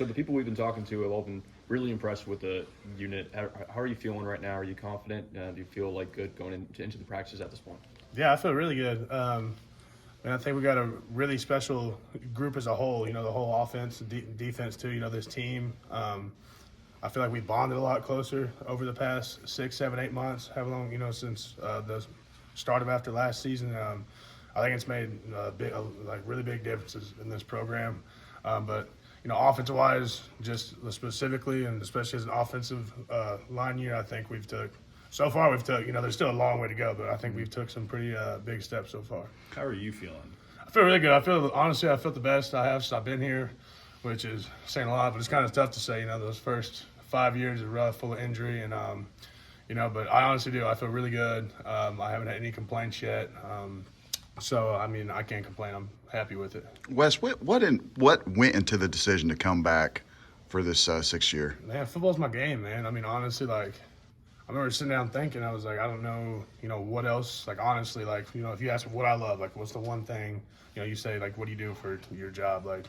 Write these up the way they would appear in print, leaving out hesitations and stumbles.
So the people we've been talking to have all been really impressed with the unit. How are you feeling right now? Are you confident? Do you feel like good going into the practices at this point? Yeah, I feel really good. And I think we got a really special group as a whole. You know, the whole offense, defense too. You know, this team. I feel like we bonded a lot closer over the past 6, 7, 8 months. How long? You know, since the start of after last season. I think it's made really big differences in this program. But you know, offensive-wise, just specifically and especially as an offensive line unit, I think we've took. So far, you know, there's still a long way to go, but I think we've took some pretty big steps so far. How are you feeling? I feel really good. Honestly, I feel the best I have since I've been here, which is saying a lot, but it's kind of tough to say. You know, those first 5 years are rough, full of injury, and you know, but I honestly do. I feel really good. I haven't had any complaints yet. So, I mean, I can't complain. I'm happy with it. Wes, what went into the decision to come back for this 6th year? Man, football's my game, man. I mean, honestly, like, I remember sitting down thinking, I was like, I don't know, you know, what else, like, honestly, like, you know, if you ask me what I love, like, what's the one thing, you know, you say, like, what do you do for your job? Like,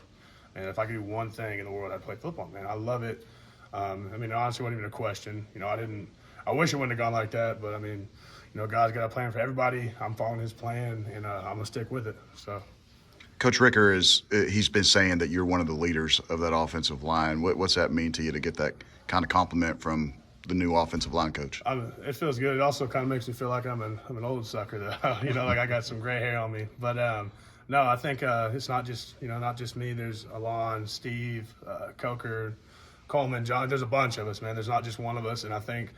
and if I could do one thing in the world, I'd play football, man. I love it. I mean, honestly, it wasn't even a question. You know, I wish it wouldn't have gone like that, but I mean, you know, God's got a plan for everybody. I'm following his plan, and I'm going to stick with it. So, Coach Ricker he's been saying that you're one of the leaders of that offensive line. What's that mean to you to get that kind of compliment from the new offensive line coach? It feels good. It also kind of makes me feel like I'm an old sucker, though. You know, like I got some gray hair on me. But no, I think it's not just me. There's Alon, Steve, Coker, Coleman, John. There's a bunch of us, man. There's not just one of us, and I think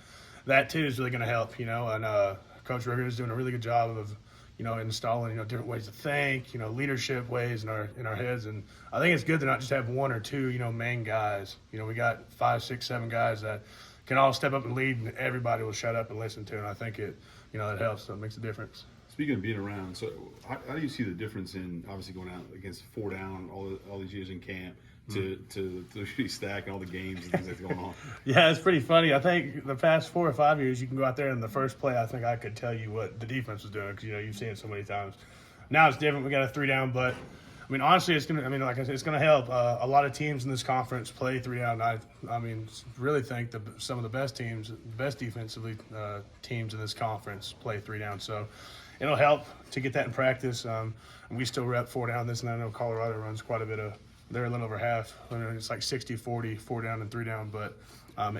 that too is really going to help. You know, and Coach Ricker is doing a really good job of, you know, installing, you know, different ways to think, you know, leadership ways in our heads. And I think it's good to not just have one or two, you know, main guys. You know, we got 5, 6, 7 guys that can all step up and lead, and everybody will shut up and listen to. And I think it helps. So it makes a difference. Speaking of being around, so how do you see the difference in obviously going out against 4 down all these years in camp to the stack and all the games and things that's going on? Yeah, it's pretty funny. I think the past 4 or 5 years, you can go out there and the first play, I think I could tell you what the defense was doing because, you know, you've seen it so many times. Now it's different. We got a 3 down, but I mean, honestly, it's gonna help. A lot of teams in this conference play 3 down. I mean, really think that some of the best defensively teams in this conference play 3 down. So it'll help to get that in practice. And we still rep 4 down this, and I know Colorado runs quite a bit of. They're a little over half. I mean, it's like 60-40, 4 down and 3 down. But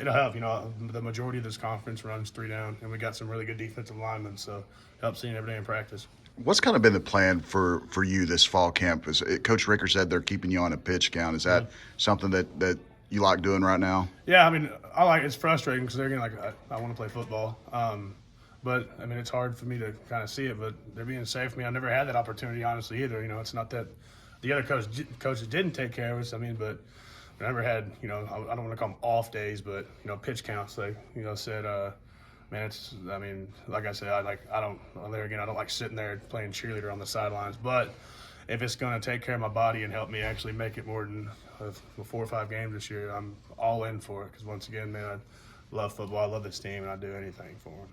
it'll help. You know, the majority of this conference runs 3 down, and we got some really good defensive linemen. So it helps seeing every day in practice. What's kind of been the plan for you this fall camp? Coach Ricker said they're keeping you on a pitch count. Is that something that you like doing right now? Yeah, I mean, it's frustrating because they're getting like, I want to play football. But, I mean, it's hard for me to kind of see it, but they're being safe for me. I never had that opportunity, honestly, either. You know, it's not that the other coaches didn't take care of us. I mean, but I never had, you know, I don't want to call them off days, but, you know, pitch counts. They, you know, said, man, I mean, like I said, I don't like sitting there playing cheerleader on the sidelines. But if it's going to take care of my body and help me actually make it more than 4 or 5 games this year, I'm all in for it. Because once again, man, I love football. I love this team, and I'd do anything for them.